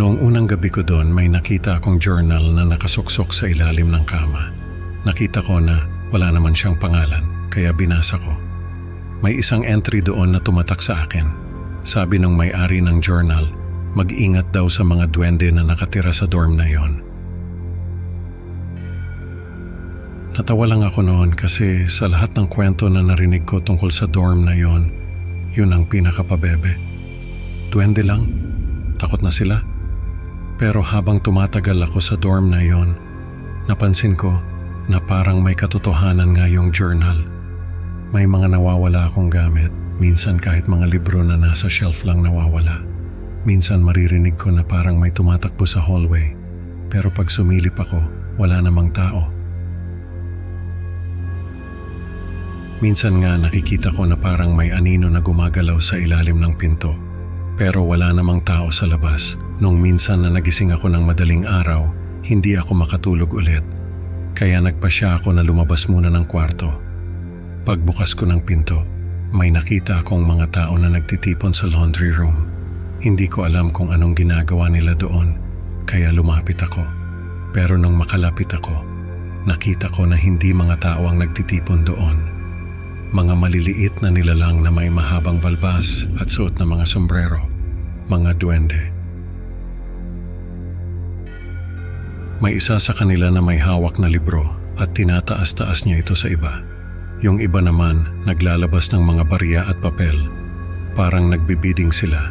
Noong unang gabi ko doon, may nakita akong journal na nakasuksok sa ilalim ng kama. Nakita ko na wala naman siyang pangalan, kaya binasa ko. May isang entry doon na tumatak sa akin. Sabi ng may-ari ng journal, mag-ingat daw sa mga duwende na nakatira sa dorm na yon. Natawa lang ako noon kasi sa lahat ng kwento na narinig ko tungkol sa dorm na yon, yun ang pinakapabebe. Duwende lang, takot na sila. Pero habang tumatagal ako sa dorm na yon, napansin ko na parang may katotohanan nga yung journal. May mga nawawala akong gamit, minsan kahit mga libro na nasa shelf lang nawawala. Minsan maririnig ko na parang may tumatakbo sa hallway, pero pag sumilip ako, wala namang tao. Minsan nga nakikita ko na parang may anino na gumagalaw sa ilalim ng pinto, pero wala namang tao sa labas. Nung minsan na nagising ako ng madaling araw, hindi ako makatulog ulit. Kaya nagpasya ako na lumabas muna ng kwarto. Pagbukas ko ng pinto, may nakita akong mga tao na nagtitipon sa laundry room. Hindi ko alam kung anong ginagawa nila doon, kaya lumapit ako. Pero nung makalapit ako, nakita ko na hindi mga tao ang nagtitipon doon. Mga maliliit na nilalang na may mahabang balbas at suot na mga sombrero, mga duwende. May isa sa kanila na may hawak na libro at tinataas-taas niya ito sa iba. Yung iba naman naglalabas ng mga barya at papel. Parang nagbibiding sila.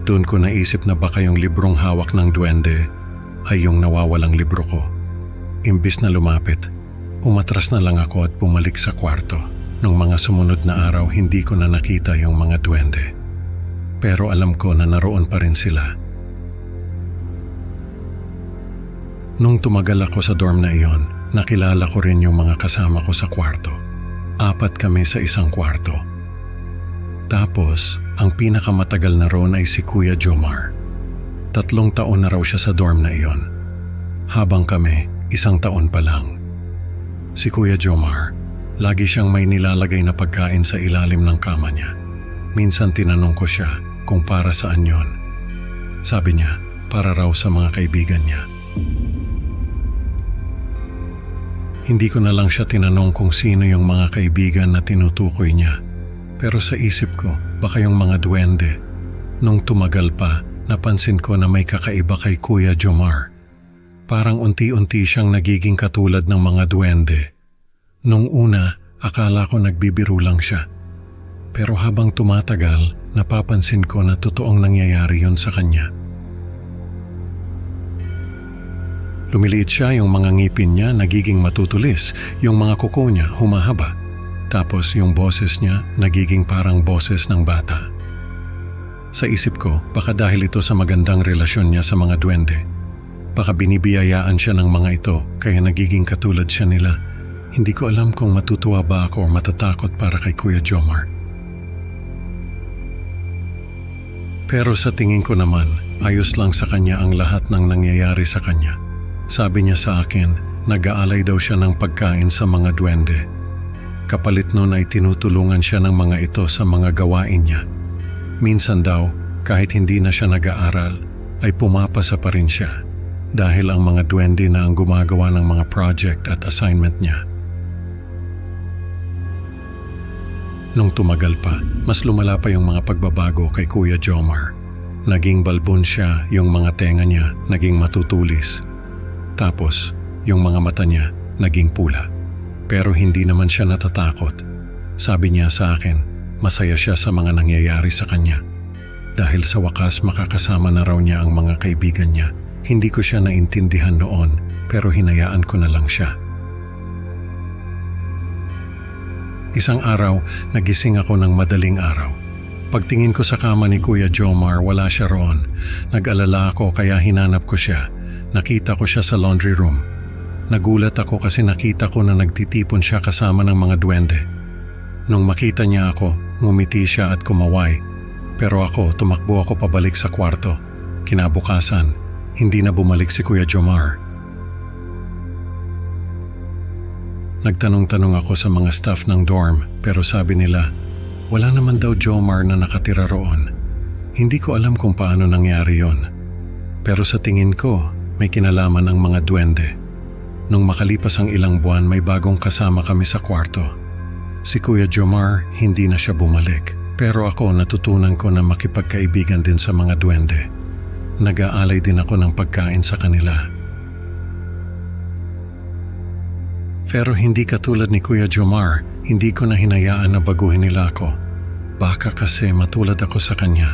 Doon ko naisip na baka yung librong hawak ng duwende ay yung nawawalang libro ko. Imbis na lumapit, umatras na lang ako at bumalik sa kwarto. Nung mga sumunod na araw, hindi ko na nakita yung mga duwende. Pero alam ko na naroon pa rin sila. Nung tumagal ako sa dorm na iyon, nakilala ko rin yung mga kasama ko sa kwarto. 4 kami sa isang kwarto. Tapos, ang pinakamatagal na roon ay si Kuya Jomar. 3 taon na raw siya sa dorm na iyon. Habang kami, 1 taon pa lang. Si Kuya Jomar, lagi siyang may nilalagay na pagkain sa ilalim ng kama niya. Minsan tinanong ko siya kung para saan yon. Sabi niya, para raw sa mga kaibigan niya. Hindi ko na lang siya tinanong kung sino yung mga kaibigan na tinutukoy niya. Pero sa isip ko, baka yung mga duwende. Nung tumagal pa, napansin ko na may kakaiba kay Kuya Jomar. Parang unti-unti siyang nagiging katulad ng mga duwende. Nung una, akala ko nagbibiro lang siya. Pero habang tumatagal, napapansin ko na totoong nangyayari yun sa kanya. Lumiliit siya, yung mga ngipin niya nagiging matutulis, yung mga kuko niya humahaba. Tapos yung boses niya nagiging parang boses ng bata. Sa isip ko, baka dahil ito sa magandang relasyon niya sa mga duwende. Baka binibiyayaan siya ng mga ito kaya nagiging katulad siya nila. Hindi ko alam kung matutuwa ba ako o matatakot para kay Kuya Jomar. Pero sa tingin ko naman, ayos lang sa kanya ang lahat ng nangyayari sa kanya. Sabi niya sa akin, nag-aalay daw siya ng pagkain sa mga duwende. Kapalit nun ay tinutulungan siya ng mga ito sa mga gawain niya. Minsan daw, kahit hindi na siya nag-aaral, ay pumapasa pa rin siya dahil ang mga duwende na ang gumagawa ng mga project at assignment niya. Nung tumagal pa, mas lumala pa yung mga pagbabago kay Kuya Jomar. Naging balbon siya, yung mga tenga niya naging matutulis. Tapos, yung mga mata niya naging pula. Pero hindi naman siya natatakot. Sabi niya sa akin, masaya siya sa mga nangyayari sa kanya. Dahil sa wakas makakasama na raw niya ang mga kaibigan niya. Hindi ko siya naintindihan noon, pero hinayaan ko na lang siya. Isang araw, nagising ako ng madaling araw. Pagtingin ko sa kama ni Kuya Jomar, wala siya roon. Nag-alala ako kaya hinanap ko siya. Nakita ko siya sa laundry room. Nagulat ako kasi nakita ko na nagtitipon siya kasama ng mga duwende. Nung makita niya ako, ngumiti siya at kumaway. Pero ako, tumakbo ako pabalik sa kwarto. Kinabukasan, hindi na bumalik si Kuya Jomar. Nagtanong-tanong ako sa mga staff ng dorm pero sabi nila, wala naman daw Jomar na nakatira roon. Hindi ko alam kung paano nangyari yon. Pero sa tingin ko, may kinalaman ang mga duwende. Nung makalipas ang ilang buwan, may bagong kasama kami sa kwarto. Si Kuya Jomar, hindi na siya bumalik. Pero ako, natutunan ko na makipagkaibigan din sa mga duwende. Nag-aalay din ako ng pagkain sa kanila. Pero hindi katulad ni Kuya Jomar, hindi ko na hinayaan na baguhin nila ako. Baka kasi matulad ako sa kanya.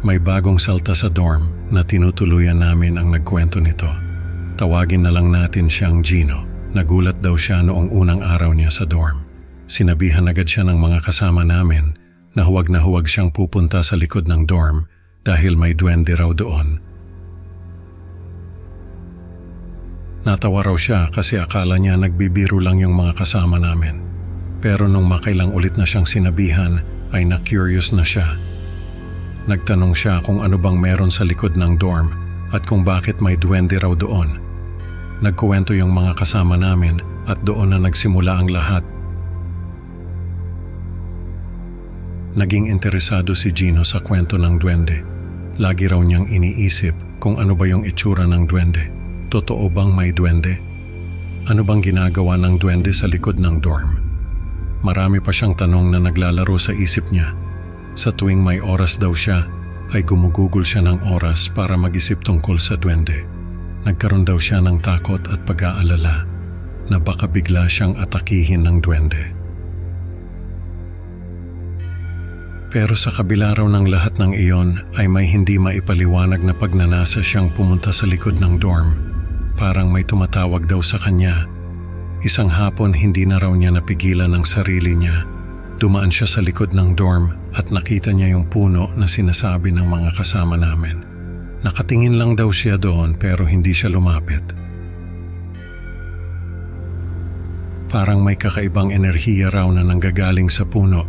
May bagong salta sa dorm na tinutuluyan namin ang nagkwento nito. Tawagin na lang natin siyang Gino. Nagulat daw siya noong unang araw niya sa dorm. Sinabihan agad siya ng mga kasama namin na huwag siyang pupunta sa likod ng dorm dahil may duwende raw doon. Natawa raw siya kasi akala niya nagbibiro lang yung mga kasama namin. Pero nung makailang ulit na siyang sinabihan ay na-curious na siya. Nagtanong siya kung ano bang meron sa likod ng dorm at kung bakit may duwende raw doon. Nagkuwento yung mga kasama namin at doon na nagsimula ang lahat. Naging interesado si Gino sa kwento ng duwende. Lagi raw niyang iniisip kung ano ba yung itsura ng duwende. Totoo bang may duwende? Ano bang ginagawa ng duwende sa likod ng dorm? Marami pa siyang tanong na naglalaro sa isip niya. Sa tuwing may oras daw siya, ay gumugugol siya ng oras para mag-isip tungkol sa duwende. Nagkaroon daw siya ng takot at pag-aalala na baka bigla siyang atakihin ng duwende. Pero sa kabila raw ng lahat ng iyon ay may hindi maipaliwanag na pagnanasa siyang pumunta sa likod ng dorm. Parang may tumatawag daw sa kanya. Isang hapon hindi na raw niya napigilan ang sarili niya. Dumaan siya sa likod ng dorm at nakita niya yung puno na sinasabi ng mga kasama namin. Nakatingin lang daw siya doon pero hindi siya lumapit. Parang may kakaibang enerhiya raw na nanggagaling sa puno.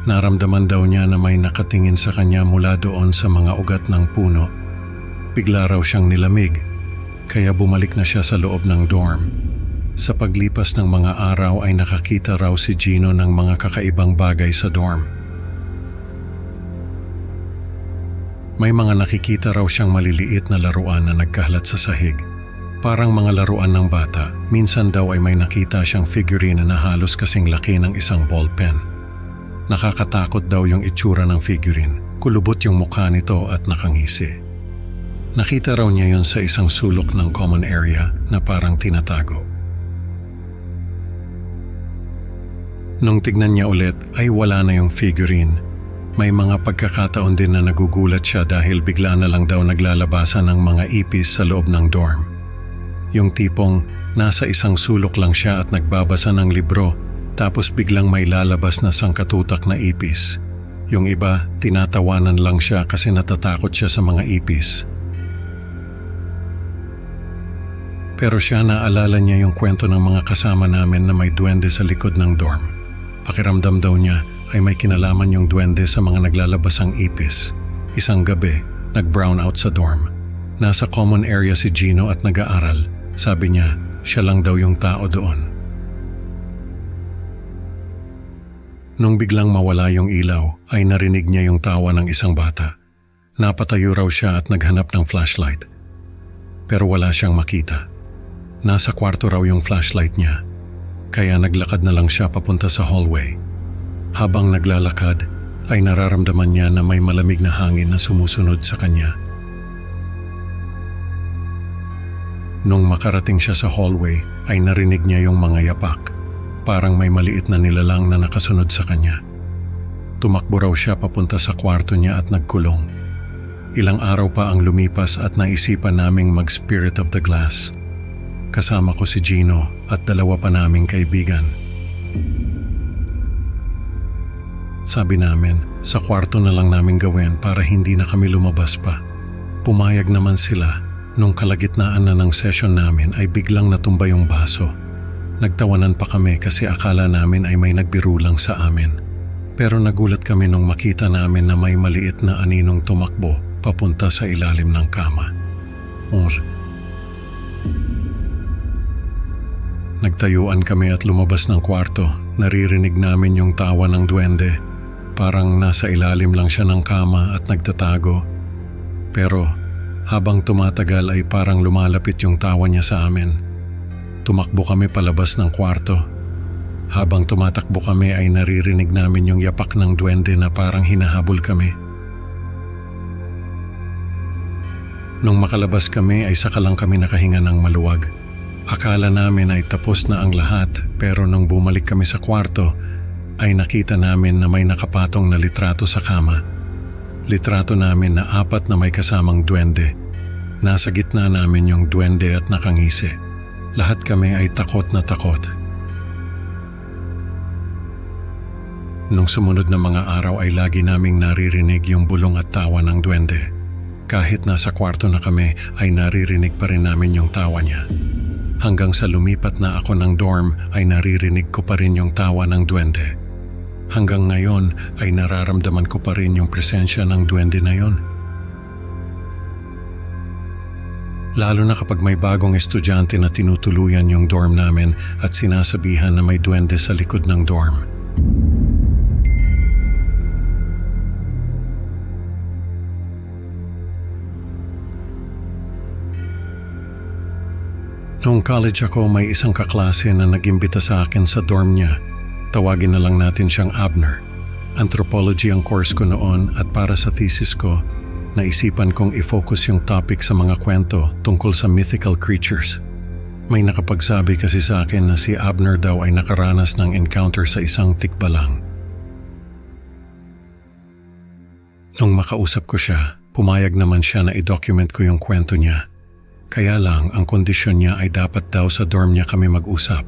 Naramdaman daw niya na may nakatingin sa kanya mula doon sa mga ugat ng puno. Bigla raw siyang nilamig, kaya bumalik na siya sa loob ng dorm. Sa paglipas ng mga araw ay nakakita raw si Gino ng mga kakaibang bagay sa dorm. May mga nakikita raw siyang maliliit na laruan na nagkalat sa sahig. Parang mga laruan ng bata. Minsan daw ay may nakita siyang figurine na halos kasing laki ng isang ballpen. Nakakatakot daw yung itsura ng figurine. Kulubot yung mukha nito at nakangisi. Nakita raw niya yon sa isang sulok ng common area na parang tinatago. Nung tignan niya ulit ay wala na yung figurine. May mga pagkakataon din na nagugulat siya dahil bigla na lang daw naglalabasan ng mga ipis sa loob ng dorm. Yung tipong nasa isang sulok lang siya at nagbabasa ng libro tapos biglang may lalabas na sangkatutak na ipis. Yung iba, tinatawanan lang siya kasi natatakot siya sa mga ipis. Pero siya naalala niya yung kwento ng mga kasama namin na may duwende sa likod ng dorm. Pakiramdam daw niya ay may kinalaman yung duwende sa mga naglalabasang ipis. Isang gabi, nag-brown out sa dorm. Nasa common area si Gino at nag-aaral. Sabi niya, siya lang daw yung tao doon. Nung biglang mawala yung ilaw, ay narinig niya yung tawa ng isang bata. Napatayo raw siya at naghanap ng flashlight. Pero wala siyang makita. Nasa kwarto raw yung flashlight niya. Kaya naglakad na lang siya papunta sa hallway. Habang naglalakad, ay nararamdaman niya na may malamig na hangin na sumusunod sa kanya. Nung makarating siya sa hallway, ay narinig niya yung mga yapak. Parang may maliit na nilalang na nakasunod sa kanya. Tumakbo raw siya papunta sa kwarto niya at nagkulong. Ilang araw pa ang lumipas at naisipan naming mag-Spirit of the Glass. Kasama ko si Gino at dalawa pa naming kaibigan. Sabi namin, sa kwarto na lang namin gawin para hindi na kami lumabas pa. Pumayag naman sila. Nung kalagitnaan na ng session namin ay biglang natumba yung baso. Nagtawanan pa kami kasi akala namin ay may nagbiro lang sa amin. Pero nagulat kami nung makita namin na may maliit na aninong tumakbo papunta sa ilalim ng kama. Nagtayuan kami at lumabas ng kwarto. Naririnig namin yung tawa ng duwende. Parang nasa ilalim lang siya ng kama at nagtatago. Pero habang tumatagal ay parang lumalapit yung tawa niya sa amin. Tumakbo kami palabas ng kwarto. Habang tumatakbo kami ay naririnig namin yung yapak ng duwende na parang hinahabol kami. Nung makalabas kami ay saka lang kami nakahinga ng maluwag. Akala namin ay tapos na ang lahat, pero nung bumalik kami sa kwarto ay nakita namin na may nakapatong na litrato sa kama. Litrato namin na 4 na may kasamang duwende. Nasa gitna namin yung duwende at nakangisi. Lahat kami ay takot na takot. Nung sumunod na mga araw ay lagi naming naririnig yung bulong at tawa ng duwende. Kahit nasa kwarto na kami ay naririnig pa rin namin yung tawa niya. Hanggang sa lumipat na ako ng dorm ay naririnig ko pa rin yung tawa ng duwende. Hanggang ngayon ay nararamdaman ko pa rin yung presensya ng duwende na yon. Lalo na kapag may bagong estudyante na tinutuluyan yung dorm namin at sinasabihan na may duwende sa likod ng dorm. Noong college ako, may isang kaklase na nag-imbita sa akin sa dorm niya. Tawagin na lang natin siyang Abner. Anthropology ang course ko noon at para sa thesis ko, naisipan kong i-focus yung topic sa mga kwento tungkol sa mythical creatures. May nakapagsabi kasi sa akin na si Abner daw ay nakaranas ng encounter sa isang tikbalang. Nung makausap ko siya, pumayag naman siya na i-document ko yung kwento niya. Kaya lang, ang kondisyon niya ay dapat daw sa dorm niya kami mag-usap.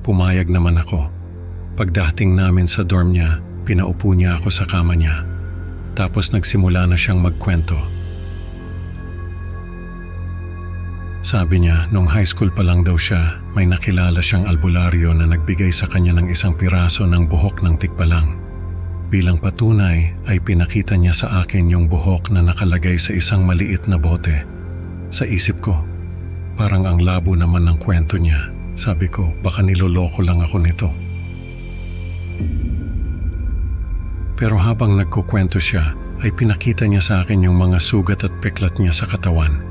Pumayag naman ako. Pagdating namin sa dorm niya, pinaupo niya ako sa kama niya. Tapos nagsimula na siyang magkwento. Sabi niya, nung high school pa lang daw siya, may nakilala siyang albularyo na nagbigay sa kanya ng isang piraso ng buhok ng tikbalang. Bilang patunay ay pinakita niya sa akin yung buhok na nakalagay sa isang maliit na bote. Sa isip ko, parang ang labo naman ng kwento niya. Sabi ko, baka niloloko lang ako nito. Pero habang nagkukwento siya, ay pinakita niya sa akin yung mga sugat at peklat niya sa katawan.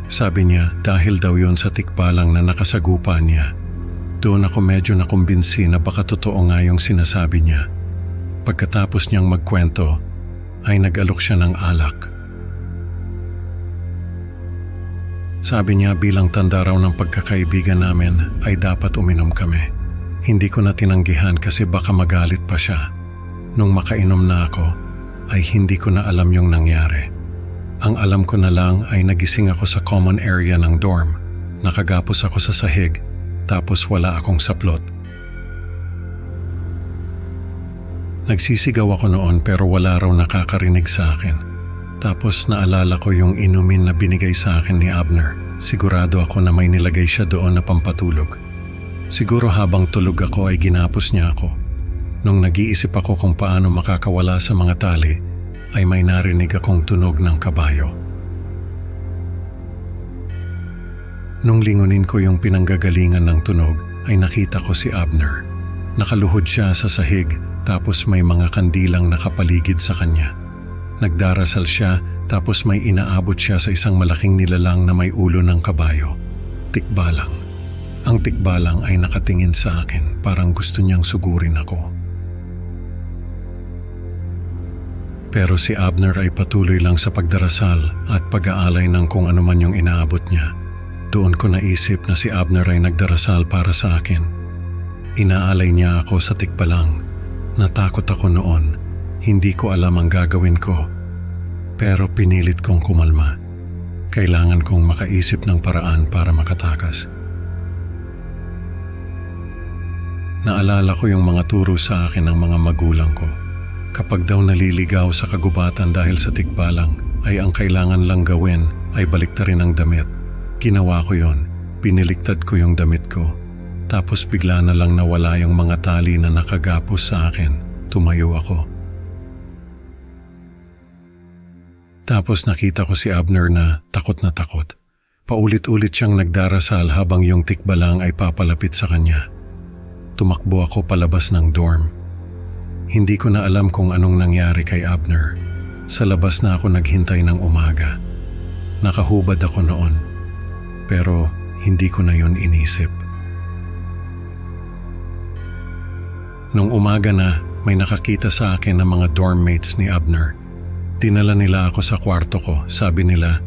Sabi niya, dahil daw yun sa tikbalang na nakasagupa niya. Doon ako medyo nakumbinsi na baka totoo nga yung sinasabi niya. Pagkatapos niyang magkwento, ay nag-alok siya ng alak. Sabi niya bilang tanda raw ng pagkakaibigan namin ay dapat uminom kami. Hindi ko na tinanggihan kasi baka magalit pa siya. Nung makainom na ako, ay hindi ko na alam yung nangyari. Ang alam ko na lang ay nagising ako sa common area ng dorm. Nakagapos ako sa sahig, tapos wala akong saplot. Nagsisigaw ako noon pero wala raw nakakarinig sa akin. Tapos naalala ko yung inumin na binigay sa akin ni Abner. Sigurado ako na may nilagay siya doon na pampatulog. Siguro habang tulog ako ay ginapos niya ako. Nung nag-iisip ako kung paano makakawala sa mga tali, ay may narinig akong tunog ng kabayo. Nung lingunin ko yung pinanggagalingan ng tunog, ay nakita ko si Abner. Nakaluhod siya sa sahig tapos may mga kandilang nakapaligid sa kanya. Nagdarasal siya tapos may inaabot siya sa isang malaking nilalang na may ulo ng kabayo. Tikbalang. Ang tikbalang ay nakatingin sa akin, parang gusto niyang sugurin ako. Pero si Abner ay patuloy lang sa pagdarasal at pag-aalay ng kung ano man yung inaabot niya. Doon ko naisip na si Abner ay nagdarasal para sa akin. Inaalay niya ako sa tikbalang. Natakot ako noon. Hindi ko alam ang gagawin ko. Pero pinilit kong kumalma. Kailangan kong makaisip ng paraan para makatakas. Naalala ko yung mga turo sa akin ng mga magulang ko. Kapag daw naliligaw sa kagubatan dahil sa tikbalang, ay ang kailangan lang gawin ay baliktarin ang damit. Ginawa ko yon. Piniliktad ko yung damit ko. Tapos bigla na lang nawala yung mga tali na nakagapos sa akin. Tumayo ako. Tapos nakita ko si Abner na takot. Paulit-ulit siyang nagdarasal habang yung tikbalang ay papalapit sa kanya. Tumakbo ako palabas ng dorm. Hindi ko na alam kung anong nangyari kay Abner. Sa labas na ako naghintay ng umaga. Nakahubad ako noon, pero hindi ko na yun inisip. Nung umaga na, may nakakita sa akin ng mga dorm mates ni Abner. Dinala nila ako sa kwarto ko. Sabi nila,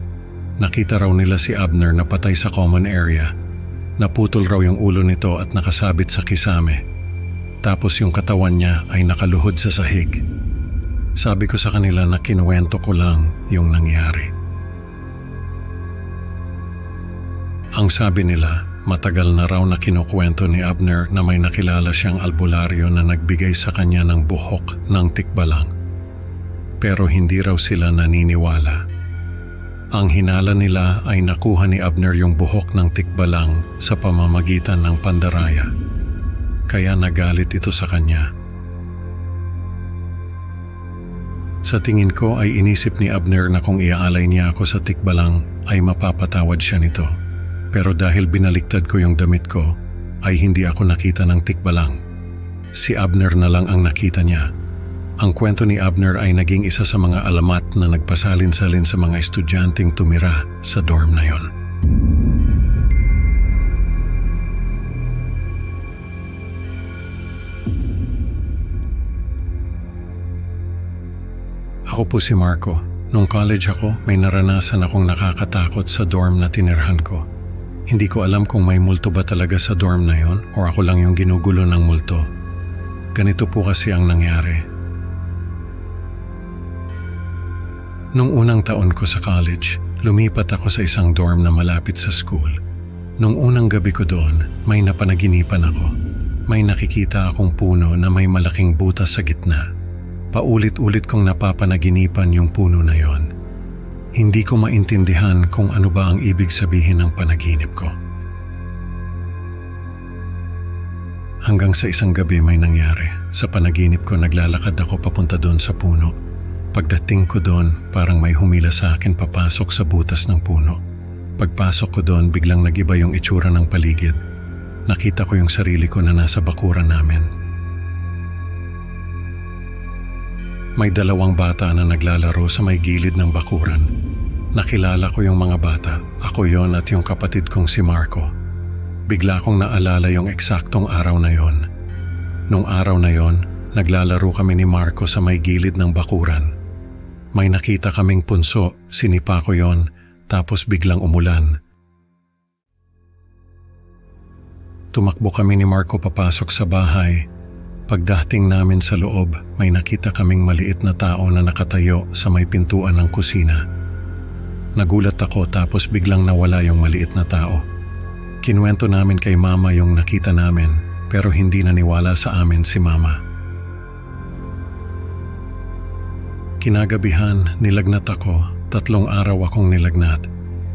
nakita raw nila si Abner na patay sa common area. Naputol raw yung ulo nito at nakasabit sa kisame. Tapos yung katawan niya ay nakaluhod sa sahig. Sabi ko sa kanila na kinuwento ko lang yung nangyari. Ang sabi nila, matagal na raw na kinukwento ni Abner na may nakilala siyang albularyo na nagbigay sa kanya ng buhok ng tikbalang. Pero hindi raw sila naniniwala. Ang hinala nila ay nakuha ni Abner yung buhok ng tikbalang sa pamamagitan ng pandaraya. Kaya nagalit ito sa kanya. Sa tingin ko ay inisip ni Abner na kung iaalay niya ako sa tikbalang ay mapapatawad siya nito. Pero dahil binaliktad ko yung damit ko, ay hindi ako nakita ng tikbalang. Si Abner na lang ang nakita niya. Ang kwento ni Abner ay naging isa sa mga alamat na nagpasalin-salin sa mga estudyanteng tumira sa dorm na yon. Ako po si Marco. Nung college ako, may naranasan akong nakakatakot sa dorm na tinirhan ko. Hindi ko alam kung may multo ba talaga sa dorm na yon o ako lang yung ginugulo ng multo. Ganito po kasi ang nangyari. Nung unang taon ko sa college, lumipat ako sa isang dorm na malapit sa school. Nung unang gabi ko doon, may napanaginipan ako. May nakikita akong puno na may malaking butas sa gitna. Paulit-ulit kong napapanaginipan yung puno na yon. Hindi ko maintindihan kung ano ba ang ibig sabihin ng panaginip ko. Hanggang sa isang gabi may nangyari. Sa panaginip ko naglalakad ako papunta doon sa puno. Pagdating ko doon, parang may humila sa akin papasok sa butas ng puno. Pagpasok ko doon, biglang nag-iba yung itsura ng paligid. Nakita ko yung sarili ko na nasa bakuran namin. May dalawang bata na naglalaro sa may gilid ng bakuran. Nakilala ko yung mga bata. Ako yon at yung kapatid kong si Marco. Bigla kong naalala yung eksaktong araw na yon. Nung araw na yon, naglalaro kami ni Marco sa may gilid ng bakuran. May nakita kaming punso, sinipa ko yon, tapos biglang umulan. Tumakbo kami ni Marco papasok sa bahay. Pagdating namin sa loob, may nakita kaming maliit na tao na nakatayo sa may pintuan ng kusina. Nagulat ako tapos biglang nawala yung maliit na tao. Kinuwento namin kay Mama yung nakita namin, pero hindi naniwala sa amin si Mama. Kinagabihan, nilagnat ako. 3 araw akong nilagnat.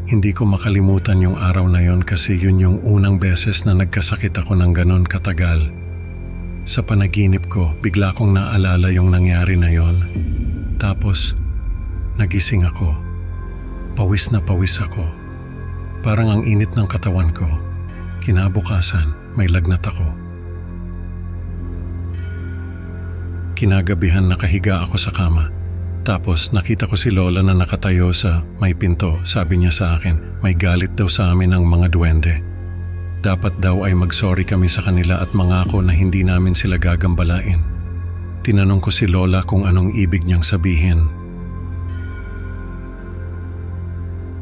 Hindi ko makalimutan yung araw na yon kasi yun yung unang beses na nagkasakit ako ng ganon katagal. Sa panaginip ko, bigla kong naalala yung nangyari na yon. Tapos, nagising ako. Pawis na pawis ako. Parang ang init ng katawan ko. Kinabukasan, may lagnat ako. Kinagabihan nakahiga ako sa kama. Tapos nakita ko si Lola na nakatayo sa may pinto. Sabi niya sa akin, may galit daw sa amin ng mga duwende. Dapat daw ay mag-sorry kami sa kanila at mangako na hindi namin sila gagambalain. Tinanong ko si Lola kung anong ibig niyang sabihin.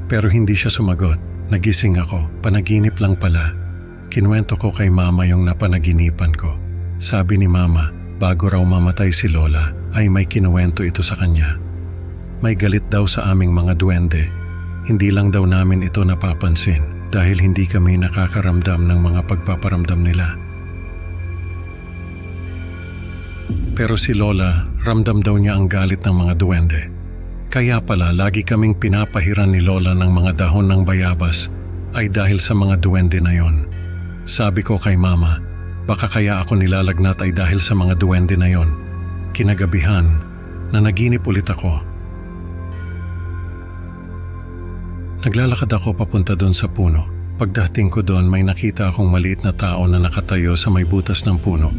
Pero hindi siya sumagot. Nagising ako, panaginip lang pala. Kinuwento ko kay Mama yung napanaginipan ko. Sabi ni Mama, bago raw mamatay si Lola, ay may kinuwento ito sa kanya. May galit daw sa aming mga duwende. Hindi lang daw namin ito napapansin dahil hindi kami nakakaramdam ng mga pagpaparamdam nila. Pero si Lola, ramdam daw niya ang galit ng mga duwende. Kaya pala lagi kaming pinapahiran ni Lola ng mga dahon ng bayabas ay dahil sa mga duwende na yon. Sabi ko kay Mama, baka kaya ako nilalagnat ay dahil sa mga duwende na yon. Kinagabihan, nanaginip ulit ako. Naglalakad ako papunta doon sa puno. Pagdating ko doon may nakita akong maliit na tao na nakatayo sa may butas ng puno.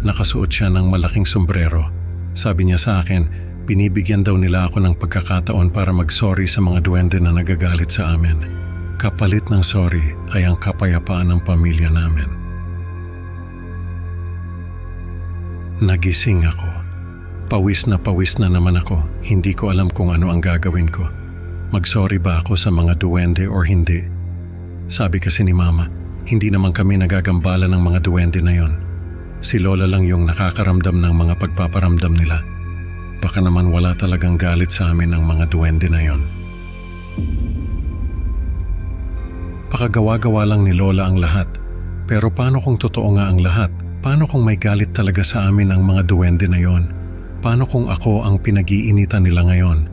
Nakasuot siya ng malaking sombrero. Sabi niya sa akin, binibigyan daw nila ako ng pagkakataon para mag-sorry sa mga duwende na nagagalit sa amin. Kapalit ng sorry ay ang kapayapaan ng pamilya namin. Nagising ako. Pawis na naman ako. Hindi ko alam kung ano ang gagawin ko. Mag-sorry ba ako sa mga duwende or hindi? Sabi kasi ni Mama, hindi naman kami nagagambala ng mga duwende na yon. Si Lola lang yung nakakaramdam ng mga pagpaparamdam nila. Baka naman wala talagang galit sa amin ang mga duwende na yon. Pakagawa-gawa lang ni Lola ang lahat. Pero paano kung totoo nga ang lahat? Paano kung may galit talaga sa amin ang mga duwende na yon? Paano kung ako ang pinag-iinitan nila ngayon?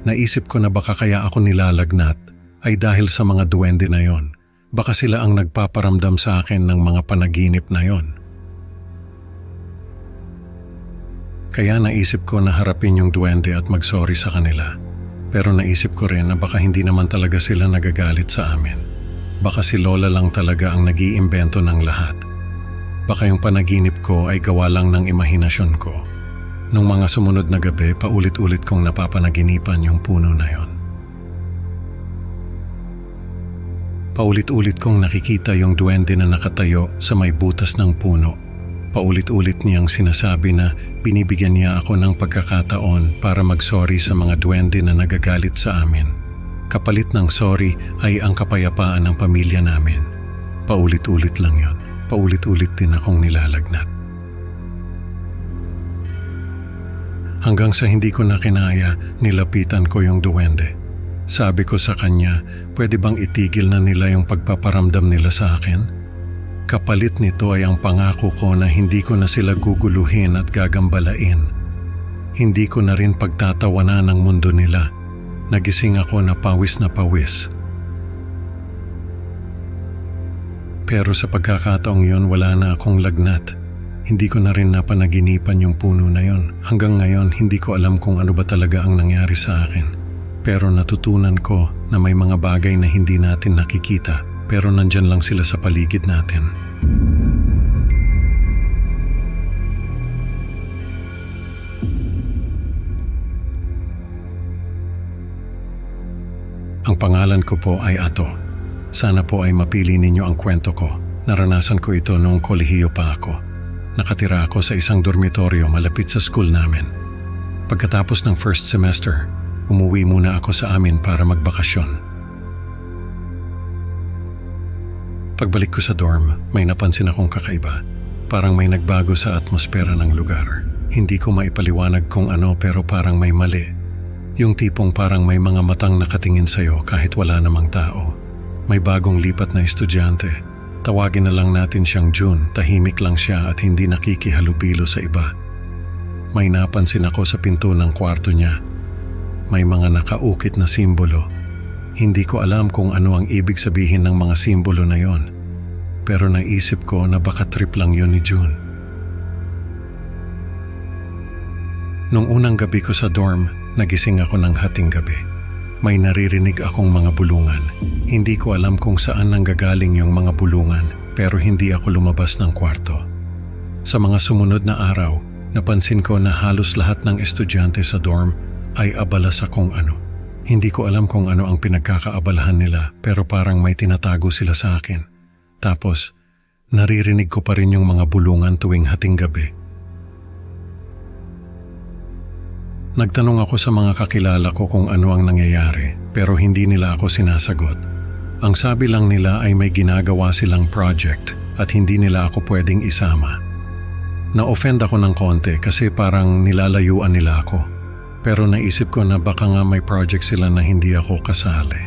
Naisip ko na baka kaya ako nilalagnat ay dahil sa mga duwende na yon. Baka sila ang nagpaparamdam sa akin ng mga panaginip na yon. Kaya naisip ko na harapin yung duwende at mag-sorry sa kanila. Pero naisip ko rin na baka hindi naman talaga sila nagagalit sa amin. Baka si Lola lang talaga ang nag-iimbento ng lahat. Baka yung panaginip ko ay gawa lang ng imahinasyon ko. Nung mga sumunod na gabi, paulit-ulit kong napapanaginipan yung puno na yon. Paulit-ulit kong nakikita yung duwende na nakatayo sa may butas ng puno. Paulit-ulit niyang sinasabi na binibigyan niya ako ng pagkakataon para mag-sorry sa mga duwende na nagagalit sa amin. Kapalit ng sorry ay ang kapayapaan ng pamilya namin. Paulit-ulit lang yon. Paulit-ulit din akong nilalagnat. Hanggang sa hindi ko na kinaya, nilapitan ko yung duwende. Sabi ko sa kanya, pwede bang itigil na nila yung pagpaparamdam nila sa akin? Kapalit nito ay ang pangako ko na hindi ko na sila guguluhin at gagambalain. Hindi ko na rin pagtatawanan ng mundo nila. Nagising ako na pawis. Pero sa pagkakataong yun wala na akong lagnat. Hindi ko na rin napanaginipan yung puno na yon. Hanggang ngayon, hindi ko alam kung ano ba talaga ang nangyari sa akin. Pero natutunan ko na may mga bagay na hindi natin nakikita, pero nandyan lang sila sa paligid natin. Ang pangalan ko po ay Ato. Sana po ay mapili ninyo ang kwento ko. Naranasan ko ito noong kolehiyo pa ako. Nakatira ako sa isang dormitoryo malapit sa school namin. Pagkatapos ng first semester, umuwi muna ako sa amin para magbakasyon. Pagbalik ko sa dorm, may napansin akong kakaiba. Parang may nagbago sa atmosfera ng lugar. Hindi ko maipaliwanag kung ano pero parang may mali. Yung tipong parang may mga matang nakatingin sa'yo kahit wala namang tao. May bagong lipat na estudyante. Tawagin na lang natin siyang June, tahimik lang siya at hindi nakikihalubilo sa iba. May napansin ako sa pinto ng kwarto niya. May mga nakaukit na simbolo. Hindi ko alam kung ano ang ibig sabihin ng mga simbolo na yon. Pero naisip ko na baka trip lang yon ni June. Nung unang gabi ko sa dorm, nagising ako ng hating gabi. May naririnig akong mga bulungan. Hindi ko alam kung saan nanggagaling yung mga bulungan pero hindi ako lumabas ng kwarto. Sa mga sumunod na araw, napansin ko na halos lahat ng estudyante sa dorm ay abala sa kung ano. Hindi ko alam kung ano ang pinagkakaabalahan nila pero parang may tinatago sila sa akin. Tapos, naririnig ko pa rin yung mga bulungan tuwing hating gabi. Nagtanong ako sa mga kakilala ko kung ano ang nangyayari pero hindi nila ako sinasagot. Ang sabi lang nila ay may ginagawa silang project at hindi nila ako pwedeng isama. Na-offend ako ng konti kasi parang nilalayuan nila ako. Pero naisip ko na baka nga may project sila na hindi ako kasali.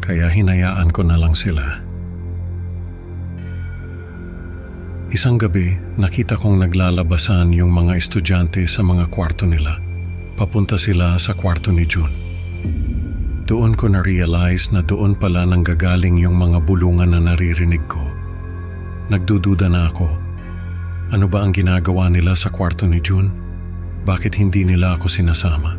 Kaya hinayaan ko na lang sila. Isang gabi, nakita kong naglalabasan yung mga estudyante sa mga kwarto nila. Papunta sila sa kwarto ni June. Doon ko na-realize na doon pala nanggagaling yung mga bulungan na naririnig ko. Nagdududa na ako. Ano ba ang ginagawa nila sa kwarto ni June? Bakit hindi nila ako sinasama?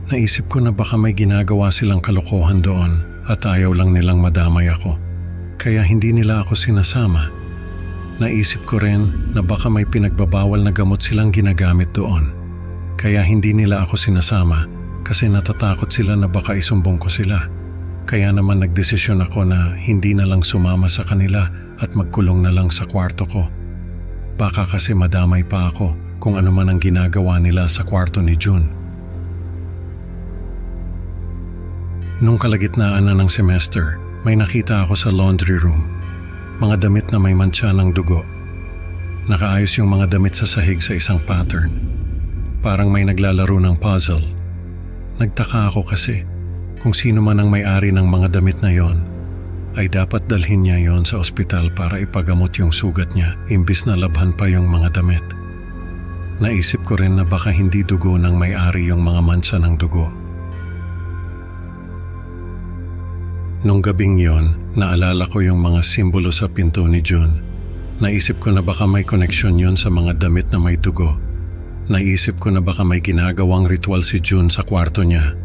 Naisip ko na baka may ginagawa silang kalokohan doon at ayaw lang nilang madamay ako. Kaya hindi nila ako sinasama. Naisip ko rin na baka may pinagbabawal na gamot silang ginagamit doon. Kaya hindi nila ako sinasama kasi natatakot sila na baka isumbong ko sila. Kaya naman nagdesisyon ako na hindi na lang sumama sa kanila at magkulong na lang sa kwarto ko. Baka kasi madamay pa ako kung ano man ang ginagawa nila sa kwarto ni June. Nung kalagitnaan na ng semester, may nakita ako sa laundry room. Mga damit na may mantsa ng dugo. Nakaayos yung mga damit sa sahig sa isang pattern. Parang may naglalaro ng puzzle. Nagtaka ako kasi kung sino man ang may-ari ng mga damit na yon, ay dapat dalhin niya yon sa ospital para ipagamot yung sugat niya imbis na labhan pa yung mga damit. Naisip ko rin na baka hindi dugo ng may-ari yung mga mansa ng dugo. Nung gabing yon, naalala ko yung mga simbolo sa pinto ni June. Naisip ko na baka may koneksyon yon sa mga damit na may dugo. Naisip ko na baka may ginagawang ritual si June sa kwarto niya.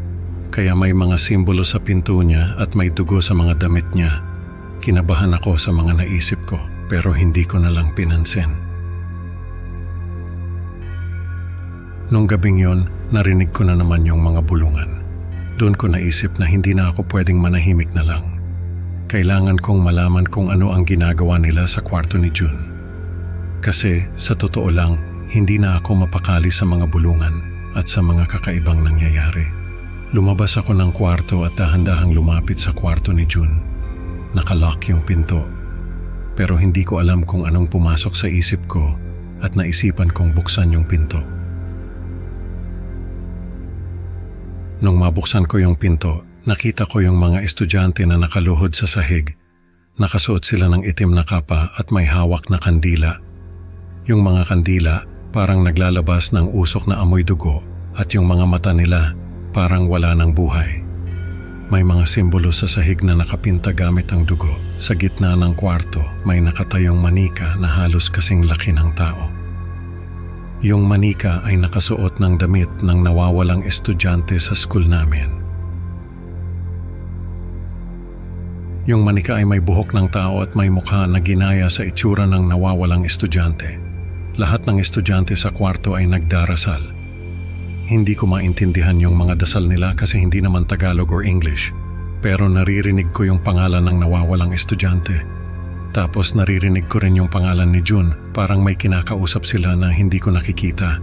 Kaya may mga simbolo sa pinto niya at may dugo sa mga damit niya. Kinabahan ako sa mga naisip ko pero hindi ko na lang pinansin. Nung gabing yon, narinig ko na naman yung mga bulungan. Doon ko naisip na hindi na ako pwedeng manahimik na lang. Kailangan kong malaman kung ano ang ginagawa nila sa kwarto ni June. Kasi sa totoo lang, hindi na ako mapakali sa mga bulungan at sa mga kakaibang nangyayari. Lumabas ako ng kwarto at dahan-dahang lumapit sa kwarto ni June. Nakalock yung pinto. Pero hindi ko alam kung anong pumasok sa isip ko at naisipan kong buksan yung pinto. Nung mabuksan ko yung pinto, nakita ko yung mga estudyante na nakaluhod sa sahig. Nakasuot sila ng itim na kapa at may hawak na kandila. Yung mga kandila parang naglalabas ng usok na amoy dugo at yung mga mata nila parang wala ng buhay. May mga simbolo sa sahig na nakapinta gamit ang dugo. Sa gitna ng kwarto, may nakatayong manika na halos kasing laki ng tao. Yung manika ay nakasuot ng damit ng nawawalang estudyante sa school namin. Yung manika ay may buhok ng tao at may mukha na ginaya sa itsura ng nawawalang estudyante. Lahat ng estudyante sa kwarto ay nagdarasal. Hindi ko maintindihan yung mga dasal nila kasi hindi naman Tagalog or English. Pero naririnig ko yung pangalan ng nawawalang estudyante. Tapos naririnig ko rin yung pangalan ni June, parang may kinakausap sila na hindi ko nakikita.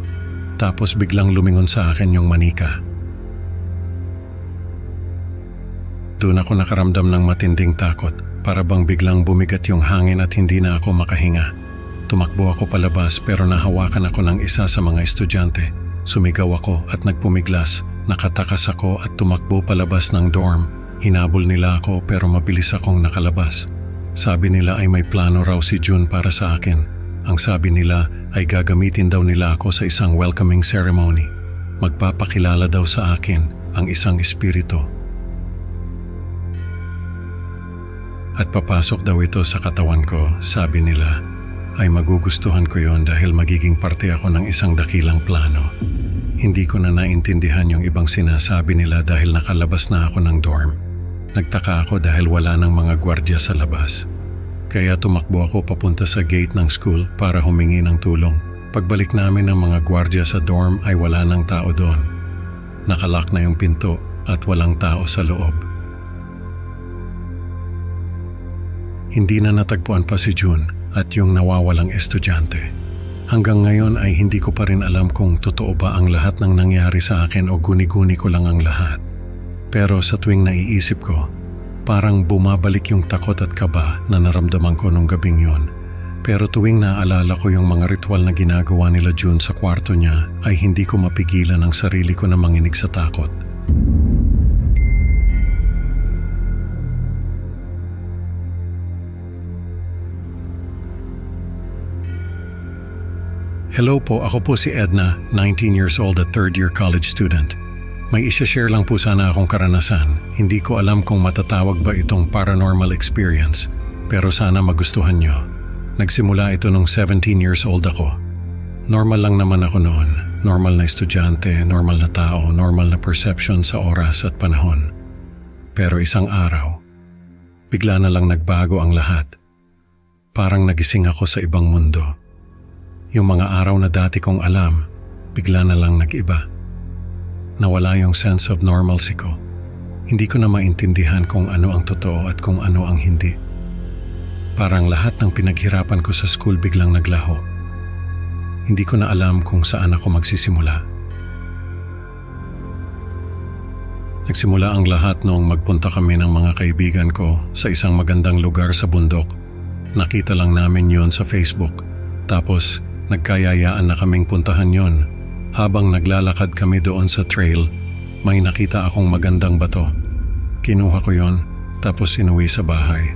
Tapos biglang lumingon sa akin yung manika. Doon ako nakaramdam ng matinding takot, para bang biglang bumigat yung hangin at hindi na ako makahinga. Tumakbo ako palabas pero nahawakan ako ng isa sa mga estudyante. Sumigaw ako at nagpumiglas, nakatakas ako at tumakbo palabas ng dorm. Hinabol nila ako pero mabilis akong nakalabas. Sabi nila ay may plano raw si June para sa akin. Ang sabi nila ay gagamitin daw nila ako sa isang welcoming ceremony. Magpapakilala daw sa akin ang isang espiritu. At papasok daw ito sa katawan ko, sabi nila. Ay magugustuhan ko yon dahil magiging parte ako ng isang dakilang plano. Hindi ko na naintindihan yung ibang sinasabi nila dahil nakalabas na ako ng dorm. Nagtaka ako dahil wala ng mga gwardiya sa labas. Kaya tumakbo ako papunta sa gate ng school para humingi ng tulong. Pagbalik namin ng mga gwardiya sa dorm ay wala ng tao doon. Nakalock na yung pinto at walang tao sa loob. Hindi na natagpuan pa si June at yung nawawalang estudyante. Hanggang ngayon ay hindi ko pa rin alam kung totoo ba ang lahat ng nangyari sa akin o guni-guni ko lang ang lahat. Pero sa tuwing naiisip ko, parang bumabalik yung takot at kaba na naramdaman ko nung gabing yon. Pero tuwing naaalala ko yung mga ritual na ginagawa nila June sa kwarto niya, ay hindi ko mapigilan ang sarili ko na manginig sa takot. Hello po, ako po si Edna, 19 years old at third-year college student. May isa-share lang po sana akong karanasan. Hindi ko alam kung matatawag ba itong paranormal experience, pero sana magustuhan nyo. Nagsimula ito nung 17 years old ako. Normal lang naman ako noon. Normal na estudyante, normal na tao, normal na perception sa oras at panahon. Pero isang araw, bigla na lang nagbago ang lahat. Parang nagising ako sa ibang mundo. Yung mga araw na dati kong alam, bigla na lang nag-iba. Nawala yung sense of normalcy ko. Hindi ko na maintindihan kung ano ang totoo at kung ano ang hindi. Parang lahat ng pinaghirapan ko sa school biglang naglaho. Hindi ko na alam kung saan ako magsisimula. Nagsimula ang lahat noong magpunta kami ng mga kaibigan ko sa isang magandang lugar sa bundok. Nakita lang namin yon sa Facebook. Tapos nagkayayaan na kaming puntahan yon. Habang naglalakad kami doon sa trail, may nakita akong magandang bato. Kinuha ko yon, tapos inuwi sa bahay.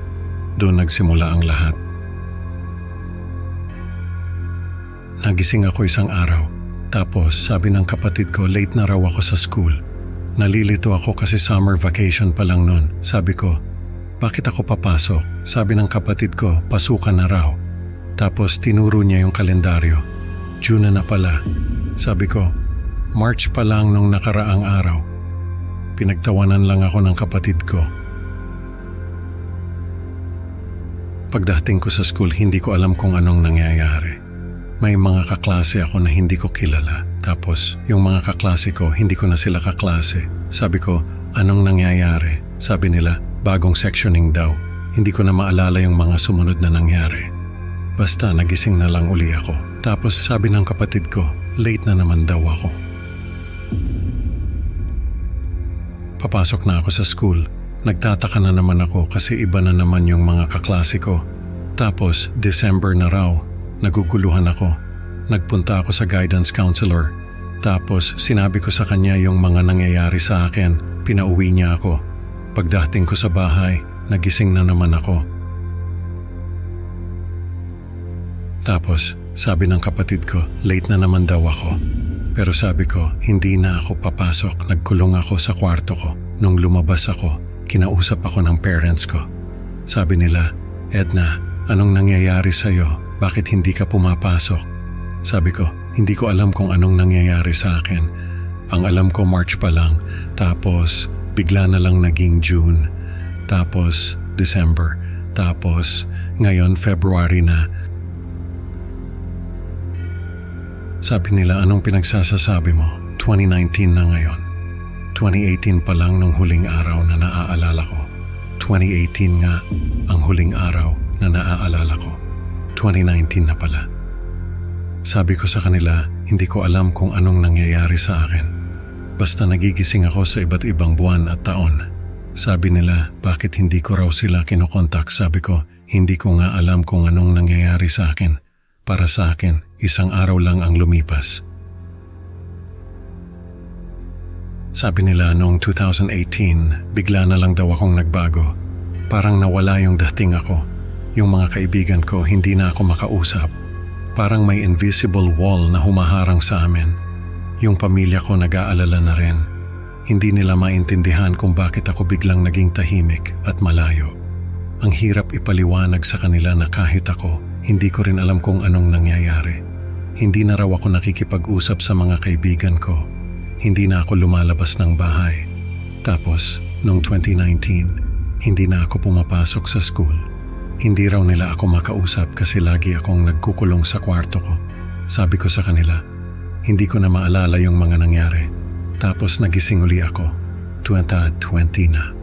Doon nagsimula ang lahat. Nagising ako isang araw. Tapos sabi ng kapatid ko, late na raw ako sa school. Nalilito ako kasi summer vacation pa lang nun. Sabi ko, bakit ako papasok? Sabi ng kapatid ko, pasukan na raw. Tapos tinuro niya yung kalendaryo. June na pala. Sabi ko, March pa lang nung nakaraang araw. Pinagtawanan lang ako ng kapatid ko. Pagdating ko sa school, hindi ko alam kung anong nangyayari. May mga kaklase ako na hindi ko kilala. Tapos, yung mga kaklase ko, hindi ko na sila kaklase. Sabi ko, anong nangyayari? Sabi nila, bagong sectioning daw. Hindi ko na maalala yung mga sumunod na nangyari. Basta, nagising na lang uli ako. Tapos, sabi ng kapatid ko, late na naman daw ako. Papasok na ako sa school. Nagtataka na naman ako kasi iba na naman yung mga kaklase ko. Tapos, December na raw. Naguguluhan ako. Nagpunta ako sa guidance counselor. Tapos sinabi ko sa kanya yung mga nangyayari sa akin. Pinauwi niya ako. Pagdating ko sa bahay, nagising na naman ako. Tapos sabi ng kapatid ko, late na naman daw ako. Pero sabi ko, hindi na ako papasok. Nagkulong ako sa kwarto ko. Nung lumabas ako, kinausap ako ng parents ko. Sabi nila, Edna, anong nangyayari sa'yo? Bakit hindi ka pumapasok? Sabi ko, hindi ko alam kung anong nangyayari sa akin. Ang alam ko March pa lang, tapos bigla na lang naging June, tapos December, tapos ngayon February na. Sabi nila, anong pinagsasasabi mo? 2019 na ngayon. 2018 pa lang nung huling araw na naaalala ko. 2018 nga ang huling araw na naaalala ko. 2019 na pala. Sabi ko sa kanila, hindi ko alam kung anong nangyayari sa akin. Basta nagigising ako sa iba't ibang buwan at taon. Sabi nila, bakit hindi ko raw sila kinokontak? Sabi ko, hindi ko nga alam kung anong nangyayari sa akin. Para sa akin, isang araw lang ang lumipas. Sabi nila noong 2018, bigla na lang daw akong nagbago. Parang nawala yung dating ako. Yung mga kaibigan ko, hindi na ako makausap. Parang may invisible wall na humaharang sa amin. Yung pamilya ko nag-aalala na rin. Hindi nila maintindihan kung bakit ako biglang naging tahimik at malayo. Ang hirap ipaliwanag sa kanila na kahit ako, hindi ko rin alam kung anong nangyayari. Hindi na raw ako nakikipag-usap sa mga kaibigan ko. Hindi na ako lumalabas ng bahay. Tapos, noong 2019, hindi na ako pumapasok sa school. Hindi raw nila ako makausap kasi lagi akong nagkukulong sa kwarto ko. Sabi ko sa kanila, hindi ko na maalala yung mga nangyari. Tapos nagising uli ako, 2020 na.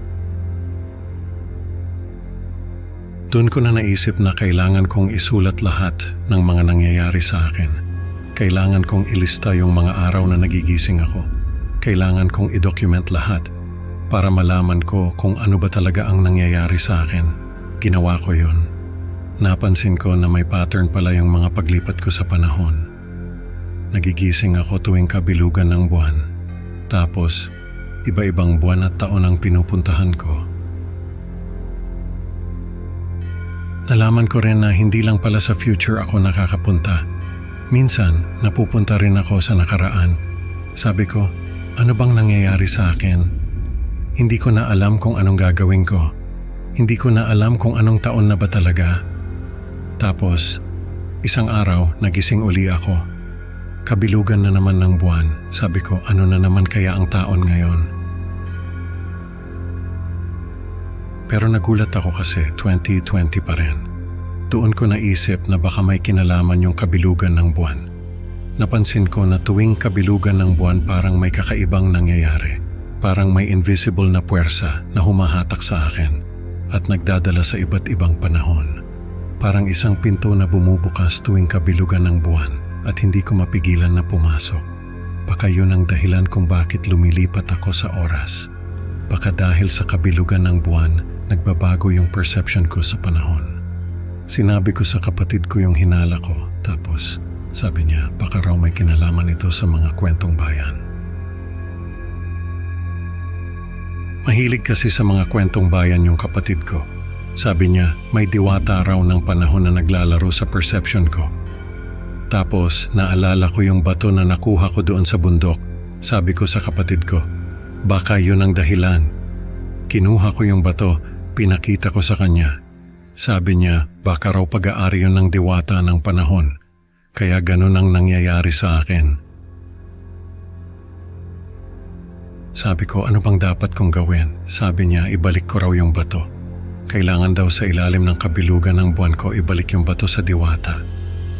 Doon ko na naisip na kailangan kong isulat lahat ng mga nangyayari sa akin. Kailangan kong ilista yung mga araw na nagigising ako. Kailangan kong i-document lahat para malaman ko kung ano ba talaga ang nangyayari sa akin. Ginawa ko yun. Napansin ko na may pattern pala yung mga paglipat ko sa panahon. Nagigising ako tuwing kabilugan ng buwan. Tapos, iba-ibang buwan at taon ang pinupuntahan ko. Nalaman ko rin na hindi lang pala sa future ako nakakapunta. Minsan, napupunta rin ako sa nakaraan. Sabi ko, ano bang nangyayari sa akin? Hindi ko na alam kung anong gagawin ko. Hindi ko na alam kung anong taon na ba talaga. Tapos, isang araw, nagising uli ako. Kabilugan na naman ng buwan. Sabi ko, ano na naman kaya ang taon ngayon? Pero nagulat ako kasi 2020 pa rin. Doon ko naisip na baka may kinalaman yung kabilugan ng buwan. Napansin ko na tuwing kabilugan ng buwan parang may kakaibang nangyayari. Parang may invisible na puwersa na humahatak sa akin at nagdadala sa iba't ibang panahon. Parang isang pinto na bumubukas tuwing kabilugan ng buwan at hindi ko mapigilan na pumasok. Baka yun ang dahilan kung bakit lumilipat ako sa oras. Baka dahil sa kabilugan ng buwan, nagbabago yung perception ko sa panahon. Sinabi ko sa kapatid ko yung hinala ko, tapos sabi niya baka raw may kinalaman ito sa mga kwentong bayan. Mahilig kasi sa mga kwentong bayan yung kapatid ko. Sabi niya may diwata raw ng panahon na naglalaro sa perception ko. Tapos naalala ko yung bato na nakuha ko doon sa bundok. Sabi ko sa kapatid ko, baka yun ang dahilan. Kinuha ko yung bato, pinakita ko sa kanya. Sabi niya, baka raw pag-aari yun ng diwata ng panahon. Kaya ganun ang nangyayari sa akin. Sabi ko, ano bang dapat kong gawin? Sabi niya, ibalik ko raw yung bato. Kailangan daw sa ilalim ng kabilugan ng buwan ko ibalik yung bato sa diwata.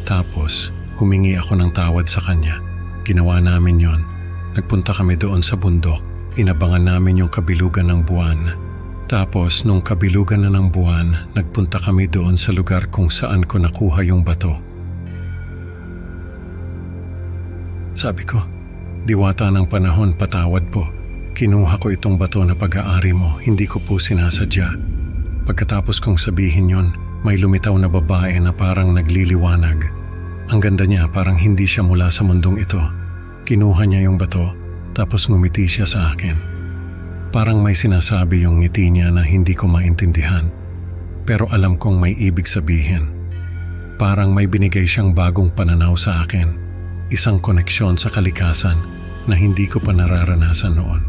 Tapos, humingi ako ng tawad sa kanya. Ginawa namin yon. Nagpunta kami doon sa bundok. Inabangan namin yung kabilugan ng buwan. Tapos, nung kabilugan na ng buwan, nagpunta kami doon sa lugar kung saan ko nakuha yung bato. Sabi ko, diwata ng panahon, patawad po. Kinuha ko itong bato na pag-aari mo, hindi ko po sinasadya. Pagkatapos kong sabihin yon, may lumitaw na babae na parang nagliliwanag. Ang ganda niya, parang hindi siya mula sa mundong ito. Kinuha niya yung bato, tapos ngumiti siya sa akin. Parang may sinasabi yung ngiti niya na hindi ko maintindihan. Pero alam kong may ibig sabihin. Parang may binigay siyang bagong pananaw sa akin. Isang koneksyon sa kalikasan na hindi ko pa nararanasan noon.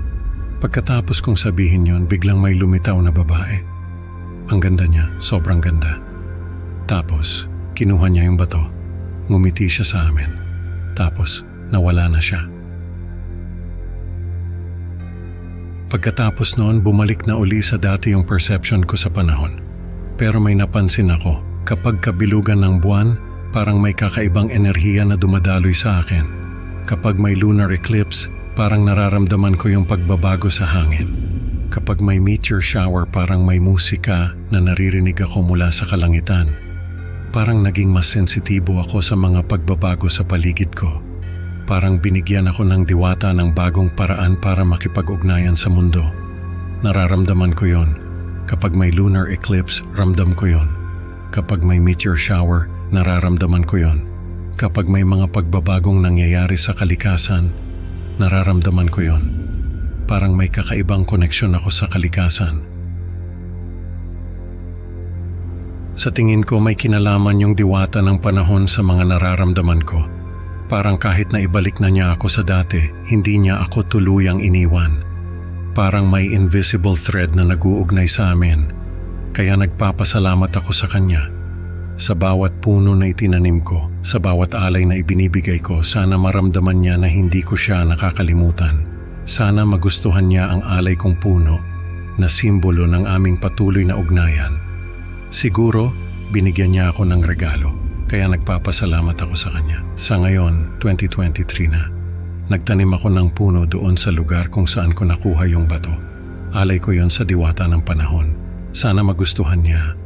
Pagkatapos kong sabihin yon, biglang may lumitaw na babae. Ang ganda niya, sobrang ganda. Tapos, kinuha niya yung bato. Ngumiti siya sa amin. Tapos, nawala na siya. Pagkatapos noon, bumalik na uli sa dati yung perception ko sa panahon. Pero may napansin ako, kapag kabilugan ng buwan, parang may kakaibang enerhiya na dumadaloy sa akin. Kapag may lunar eclipse, parang nararamdaman ko yung pagbabago sa hangin. Kapag may meteor shower, parang may musika na naririnig ako mula sa kalangitan. Parang naging mas sensitibo ako sa mga pagbabago sa paligid ko. Parang binigyan ako ng diwata ng bagong paraan para makipag-ugnayan sa mundo. Nararamdaman ko yon. Kapag may lunar eclipse, ramdam ko yon. Kapag may meteor shower, nararamdaman ko yon. Kapag may mga pagbabagong nangyayari sa kalikasan, nararamdaman ko yon. Parang may kakaibang koneksyon ako sa kalikasan. Sa tingin ko may kinalaman yung diwata ng panahon sa mga nararamdaman ko. Parang kahit na ibalik na niya ako sa dati, hindi niya ako tuluyang iniwan. Parang may invisible thread na nag-uugnay sa amin. Kaya nagpapasalamat ako sa kanya. Sa bawat puno na itinanim ko, sa bawat alay na ibinibigay ko, sana maramdaman niya na hindi ko siya nakakalimutan. Sana magustuhan niya ang alay kong puno na simbolo ng aming patuloy na ugnayan. Siguro, binigyan niya ako ng regalo, kaya nagpapasalamat ako sa kanya. Sa ngayon, 2023 na, nagtanim ako ng puno doon sa lugar kung saan ko nakuha yung bato. Alay ko yon sa diwata ng panahon. Sana magustuhan niya